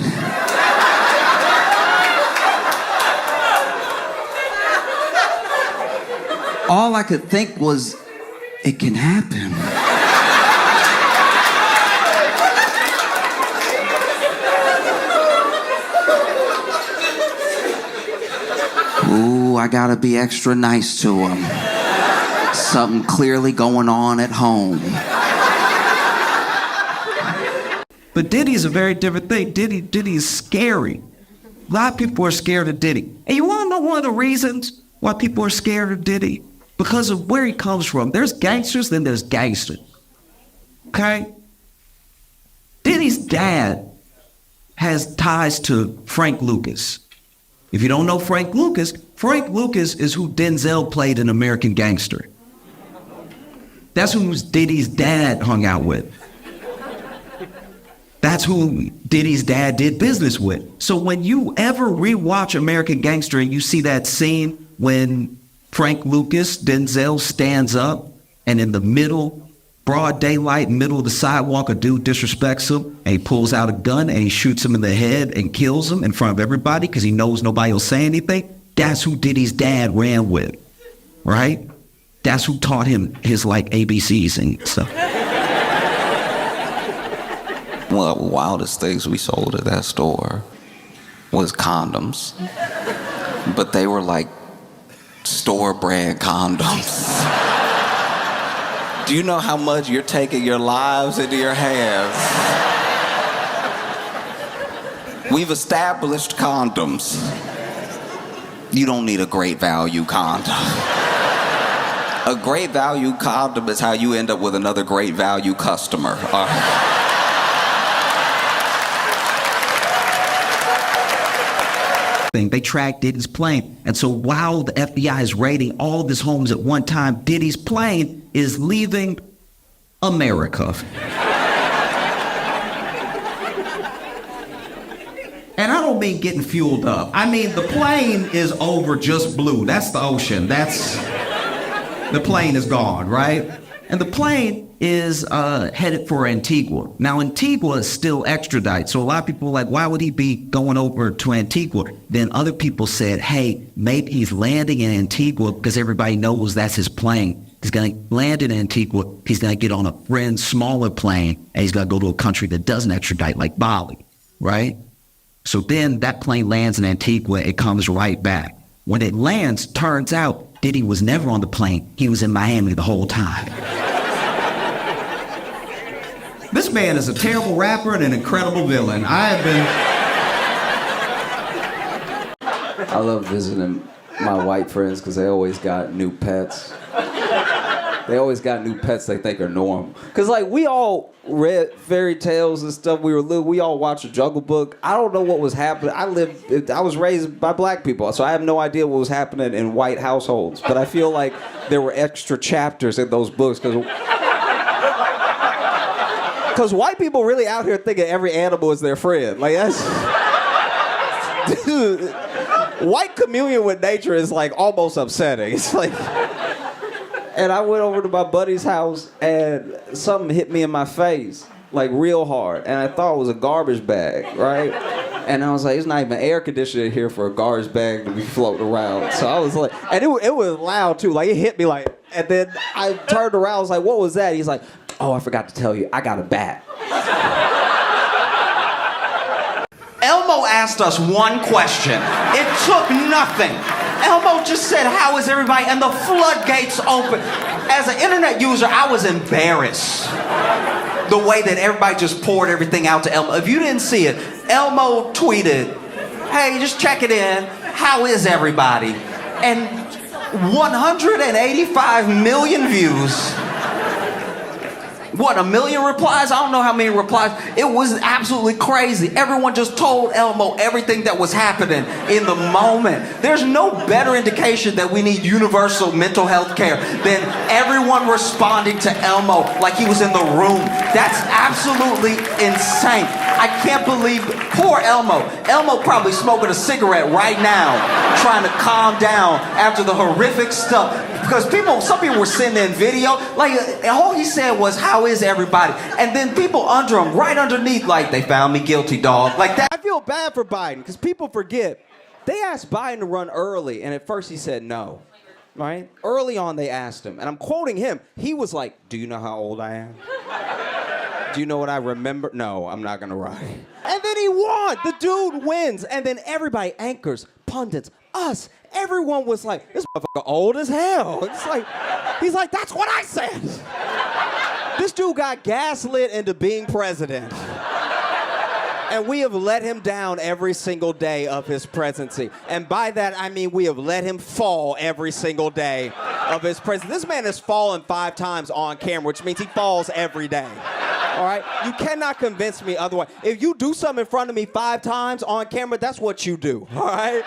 all I could think was, it can happen. Ooh, I gotta be extra nice to him. Something clearly going on at home. But Diddy's a very different thing. Diddy is scary. A lot of people are scared of Diddy. And you want to know one of the reasons why people are scared of Diddy? Because of where he comes from. There's gangsters, then there's gangsters. Okay? Diddy's dad has ties to Frank Lucas. If you don't know Frank Lucas is who Denzel played in American Gangster. That's who Diddy's dad hung out with. That's who Diddy's dad did business with. So when you ever rewatch American Gangster and you see that scene when Frank Lucas, Denzel, stands up and in the middle, broad daylight, middle of the sidewalk, a dude disrespects him and he pulls out a gun and he shoots him in the head and kills him in front of everybody because he knows nobody will say anything. That's who Diddy's dad ran with, right? That's who taught him his like ABCs and stuff. One of the wildest things we sold at that store was condoms. But they were like store brand condoms. Do you know how much you're taking your lives into your hands? We've established condoms. You don't need a great value condom. A great value condom is how you end up with another great value customer. They tracked Diddy's plane. And so while the FBI is raiding all of his homes at one time, Diddy's plane is leaving America. And I don't mean getting fueled up. I mean, the plane is over just blue. That's the ocean. The plane is gone, right? And the plane is headed for Antigua. Now, Antigua is still extradite. So a lot of people are like, why would he be going over to Antigua? Then other people said, hey, maybe he's landing in Antigua because everybody knows that's his plane. He's going to land in Antigua. He's going to get on a friend's smaller plane, and he's going to go to a country that doesn't extradite, like Bali, right? So then that plane lands in Antigua. It comes right back. When it lands, turns out Diddy was never on the plane. He was in Miami the whole time. This man is a terrible rapper and an incredible villain. I love visiting my white friends because they always got new pets. They always got new pets they think are normal. Because, like, we all read fairy tales and stuff. We were little. We all watched the Jungle Book. I don't know what was happening. I was raised by black people, so I have no idea what was happening in white households. But I feel like there were extra chapters in those books because white people really out here thinking every animal is their friend. Like, that's... Dude, white communion with nature is, like, almost upsetting. It's like... And I went over to my buddy's house and something hit me in my face, like real hard. And I thought it was a garbage bag, right? And I was like, it's not even air conditioning here for a garbage bag to be floating around. So I was like, and it was loud too. Like it hit me like, and then I turned around, I was like, what was that? He's like, oh, I forgot to tell you, I got a bat. Elmo asked us one question. It took nothing. Elmo just said, how is everybody? And the floodgates open. As an internet user, I was embarrassed. The way that everybody just poured everything out to Elmo. If you didn't see it, Elmo tweeted, hey, just check it in. How is everybody? And 185 million views. What, 1 million replies? I don't know how many replies. It was absolutely crazy. Everyone just told Elmo everything that was happening in the moment. There's no better indication that we need universal mental health care than everyone responding to Elmo like he was in the room. That's absolutely insane. I can't believe, poor Elmo. Elmo probably smoking a cigarette right now, trying to calm down after the horrific stuff. Because some people were sending in video, like all he said was, how is everybody? And then people under him, right underneath, like, they found me guilty, dog. Like that. I feel bad for Biden because people forget. They asked Biden to run early, and at first he said no, right? Early on they asked him, and I'm quoting him. He was like, do you know how old I am? Do you know what I remember? No, I'm not gonna run. And then he won. The dude wins. And then everybody, anchors, pundits, us, everyone was like, this motherfucker old as hell. It's like, he's like, that's what I said. This dude got gaslit into being president. And we have let him down every single day of his presidency. And by that, I mean we have let him fall every single day of his presidency. This man has fallen 5 times on camera, which means he falls every day. All right? You cannot convince me otherwise. If you do something in front of me 5 times on camera, that's what you do. All right?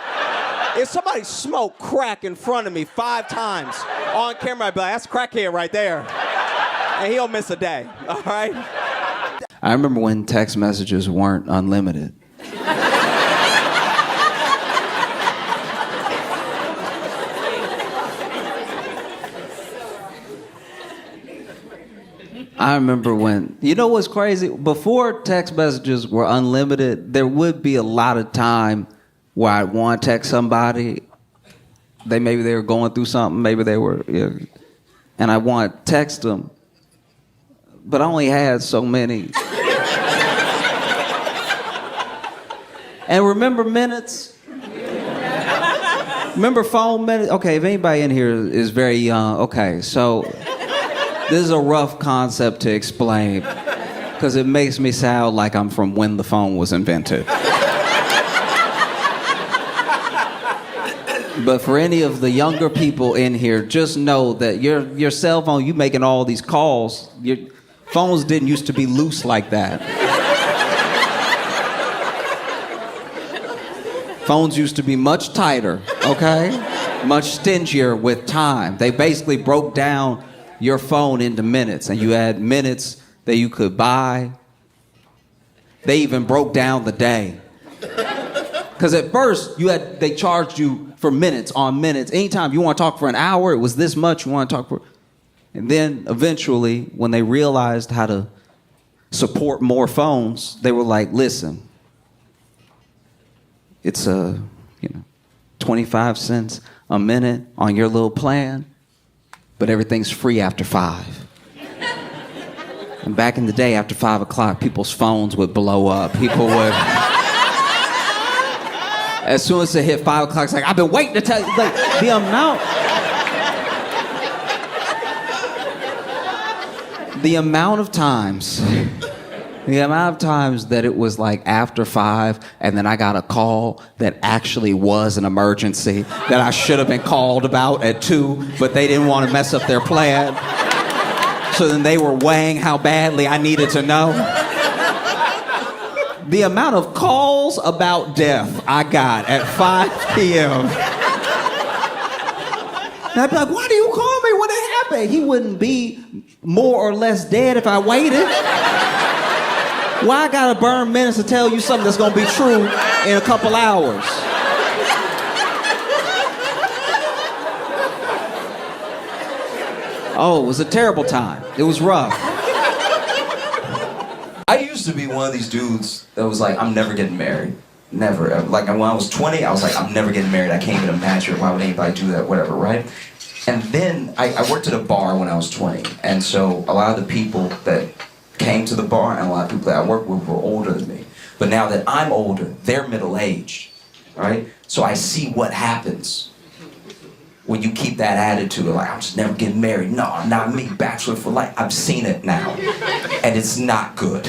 If somebody smoked crack in front of me 5 times on camera, I'd be like, that's a crackhead right there. And he'll miss a day. All right? I remember when text messages weren't unlimited. I remember when, you know what's crazy? Before text messages were unlimited, there would be a lot of time where I'd want to text somebody. Maybe they were going through something, maybe they were, and I want to text them, but I only had so many. And remember minutes? Remember phone minutes? Okay, if anybody in here is very young, okay, so this is a rough concept to explain because it makes me sound like I'm from when the phone was invented. But for any of the younger people in here, just know that your cell phone, you making all these calls, your phones didn't used to be loose like that. Phones used to be much tighter, okay? Much stingier with time. They basically broke down your phone into minutes, and you had minutes that you could buy. They even broke down the day. Because at first, they charged you for minutes on minutes. Anytime you want to talk for an hour, it was this much you want to talk for. And then eventually, when they realized how to support more phones, they were like, listen, it's 25 cents a minute on your little plan, but everything's free after 5. And back in the day, after 5 o'clock, people's phones would blow up. People would... As soon as it hit 5 o'clock, it's like, I've been waiting to tell you. Like, the amount of times The amount of times that it was like after 5 and then I got a call that actually was an emergency that I should have been called about at 2, but they didn't want to mess up their plan. So then they were weighing how badly I needed to know. The amount of calls about death I got at 5 p.m. And I'd be like, why do you call me when it happened? He wouldn't be more or less dead if I waited. Why I gotta burn minutes to tell you something that's gonna be true in a couple hours? Oh, it was a terrible time. It was rough. I used to be one of these dudes that was like, I'm never getting married. Never. Like when I was 20, I was like, I'm never getting married. I can't even imagine it. Why would anybody do that? Whatever, right? And then I worked at a bar when I was 20. And so a lot of the people that came to the bar and a lot of people that I worked with were older than me. But now that I'm older, they're middle-aged, right? So I see what happens when you keep that attitude of like, I'm just never getting married. No, not me, bachelor for life. I've seen it now. And it's not good.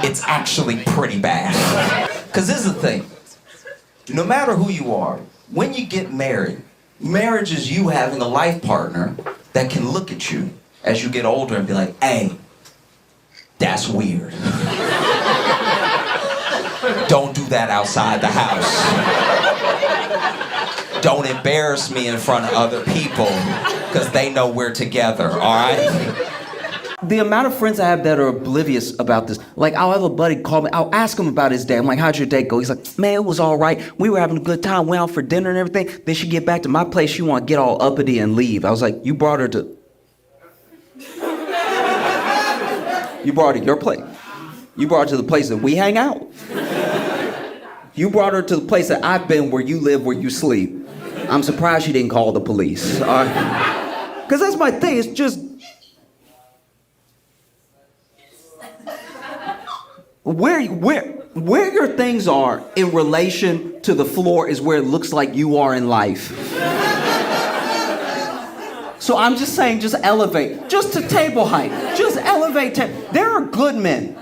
It's actually pretty bad. Because this is the thing. No matter who you are, when you get married, marriage is you having a life partner that can look at you as you get older and be like, hey, that's weird. Don't do that outside the house. Don't embarrass me in front of other people because they know we're together, all right? The amount of friends I have that are oblivious about this. Like, I'll have a buddy call me. I'll ask him about his day. I'm like, how'd your day go? He's like, man, it was all right. We were having a good time. Went out for dinner and everything. Then she get back to my place. She want to get all uppity and leave. I was like, you brought her to your place. You brought her to the place that we hang out. You brought her to the place that I've been where you live, where you sleep. I'm surprised she didn't call the police. Because that's my thing. It's just... Where your things are in relation to the floor is where it looks like you are in life. So I'm just saying, just elevate. Just to table height. Just elevate. There are good men.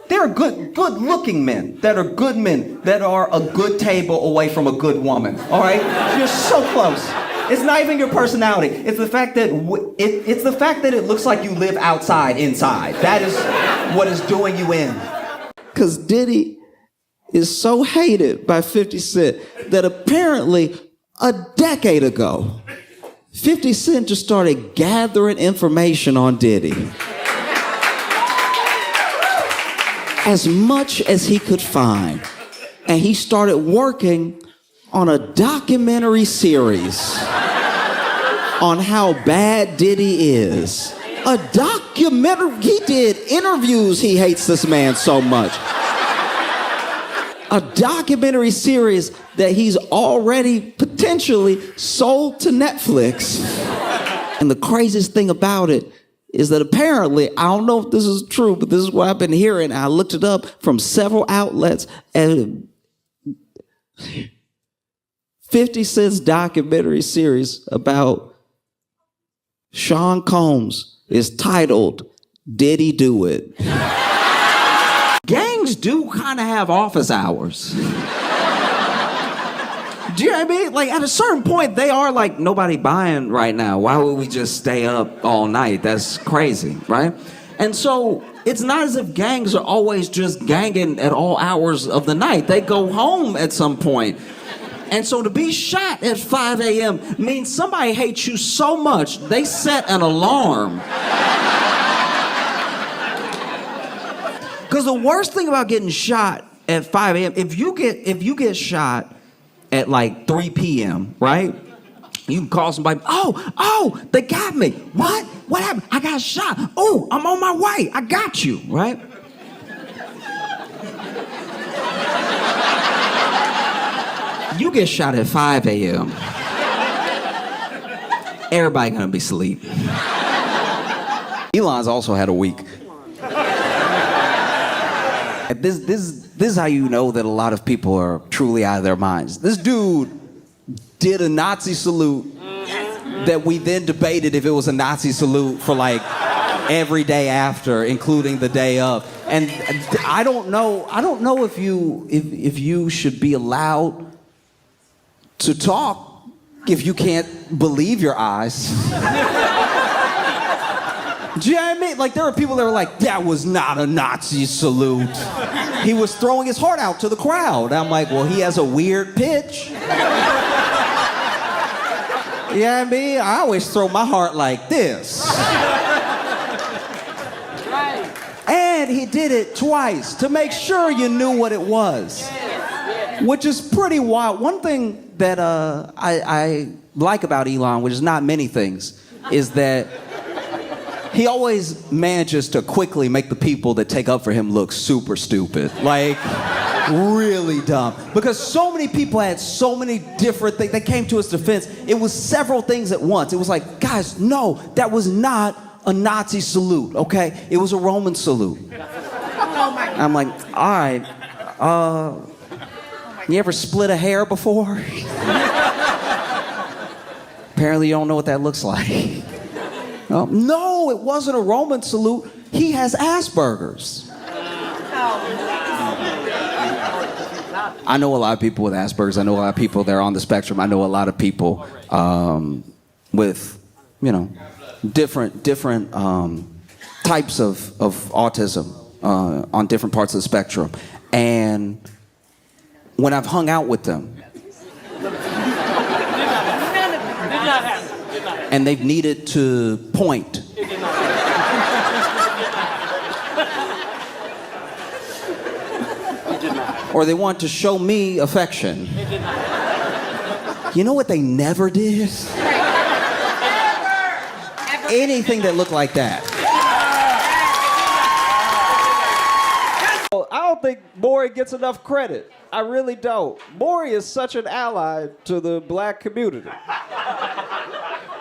There are good-looking men that are good men that are a good table away from a good woman. All right? You're so close. It's not even your personality. It's the fact that it's the fact that it looks like you live outside, inside. That is what is doing you in. Because Diddy is so hated by 50 Cent that apparently a decade ago, 50 Cent just started gathering information on Diddy. As much as he could find. And he started working on a documentary series on how bad Diddy is. A documentary, he did interviews, he hates this man so much. A documentary series that he's already potentially sold to Netflix. And the craziest thing about it is that apparently, I don't know if this is true, but this is what I've been hearing. I looked it up from several outlets, and 50 Cent's documentary series about Sean Combs is titled, Did He Do It? Gangs do kind of have office hours. Do you know what I mean? Like, at a certain point, they are like, nobody buying right now. Why would we just stay up all night? That's crazy, right? And so, it's not as if gangs are always just ganging at all hours of the night. They go home at some point. And so to be shot at 5 a.m. means somebody hates you so much, they set an alarm. Because the worst thing about getting shot at 5 a.m., if you get shot at like 3 p.m., right? You can call somebody, oh, they got me. What? What happened? I got shot. Oh, I'm on my way. I got you, right? You get shot at 5 a.m. Everybody gonna be asleep. Elon's also had a week. This is how you know that a lot of people are truly out of their minds. This dude did a Nazi salute that we then debated if it was a Nazi salute for like every day after, including the day of. And I don't know if you should be allowed to talk if you can't believe your eyes. Do you know what I mean? Like, there are people that were like, that was not a Nazi salute. He was throwing his heart out to the crowd. I'm like, well, he has a weird pitch. You know what I mean? I always throw my heart like this. And he did it twice to make sure you knew what it was. Which is pretty wild. One thing that I like about Elon, which is not many things, is that he always manages to quickly make the people that take up for him look super stupid. Like, really dumb. Because so many people had so many different things. They came to his defense. It was several things at once. It was like, guys, no, that was not a Nazi salute, okay? It was a Roman salute. I'm like, all right, you ever split a hair before? Apparently you don't know what that looks like. No, it wasn't a Roman salute. He has Asperger's. I know a lot of people with Asperger's. I know a lot of people that are on the spectrum. I know a lot of people with, you know, different types of autism on different parts of the spectrum. And when I've hung out with them, and they've needed to point, or they want to show me affection, you know what they never did? Anything that looked like that. I don't think Maury gets enough credit. I really don't. Maury is such an ally to the black community.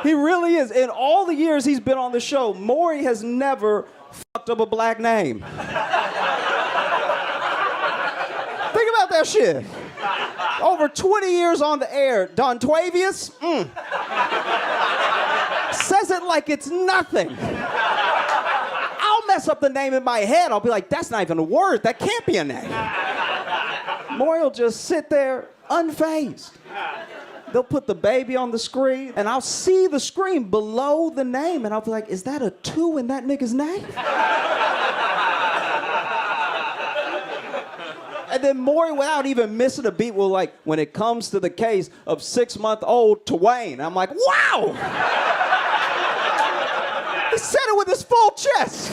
He really is. In all the years he's been on the show, Maury has never fucked up a black name. Think about that shit. Over 20 years on the air, Dontwavius, says it like it's nothing. I'll mess up the name in my head. I'll be like, that's not even a word. That can't be a name. Maury will just sit there unfazed. They'll put the baby on the screen, and I'll see the screen below the name, and I'll be like, is that a 2 in that nigga's name? And then Maury, without even missing a beat, will like, when it comes to the case of 6-month-old Twain, I'm like, wow! He said it with his full chest.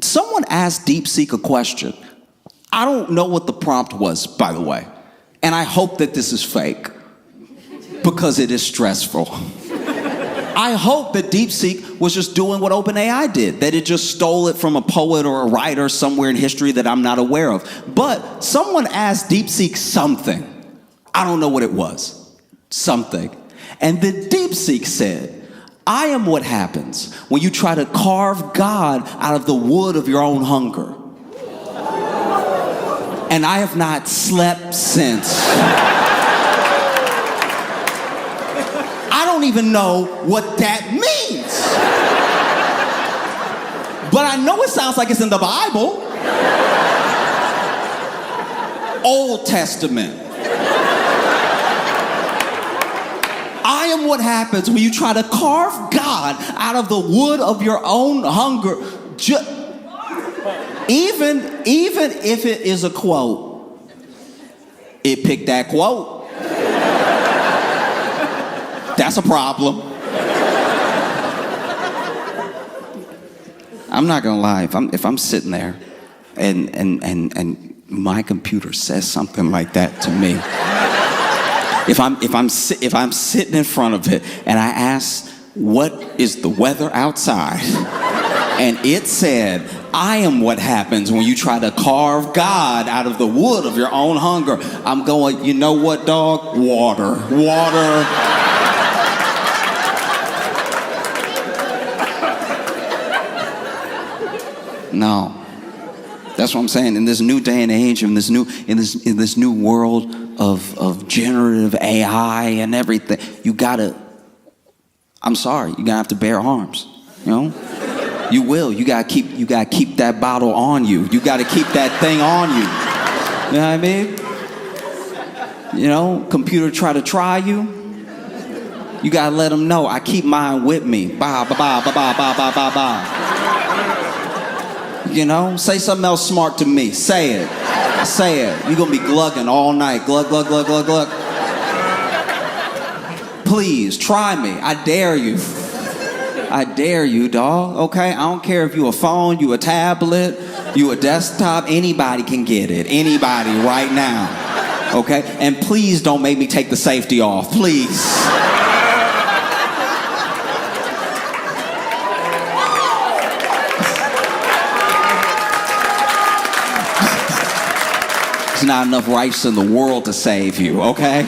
Someone asked DeepSeek a question. I don't know what the prompt was, by the way. And I hope that this is fake, because it is stressful. I hope that DeepSeek was just doing what OpenAI did, that it just stole it from a poet or a writer somewhere in history that I'm not aware of. But someone asked DeepSeek something. I don't know what it was. Something. And then DeepSeek said, I am what happens when you try to carve God out of the wood of your own hunger. And I have not slept since. I don't even know what that means. But I know it sounds like it's in the Bible. Old Testament. I am what happens when you try to carve God out of the wood of your own hunger. Even if it is a quote, it picked that quote. That's a problem. I'm not gonna lie. If I'm sitting there and my computer says something like that to me, if I'm sitting in front of it and I ask, what is the weather outside? And it said, I am what happens when you try to carve God out of the wood of your own hunger. I'm going, you know what, dog? Water. No. That's what I'm saying. In this new day and age, in this new world of generative AI and everything, I'm sorry, you're gonna have to bear arms, you know? You will. You gotta keep that bottle on you. You gotta keep that thing on you. You know what I mean? You know, computer try you. You gotta let them know I keep mine with me. Bye, bye, bye, bye, bye, bye, bye, bye, bye. You know, say something else smart to me. Say it. Say it. You're gonna be glugging all night. Glug, glug, glug, glug, glug. Please, try me. I dare you. I dare you, dog. Okay? I don't care if you a phone, you a tablet, you a desktop. Anybody can get it. Anybody right now. Okay? And please don't make me take the safety off. Please. There's not enough rice in the world to save you, okay?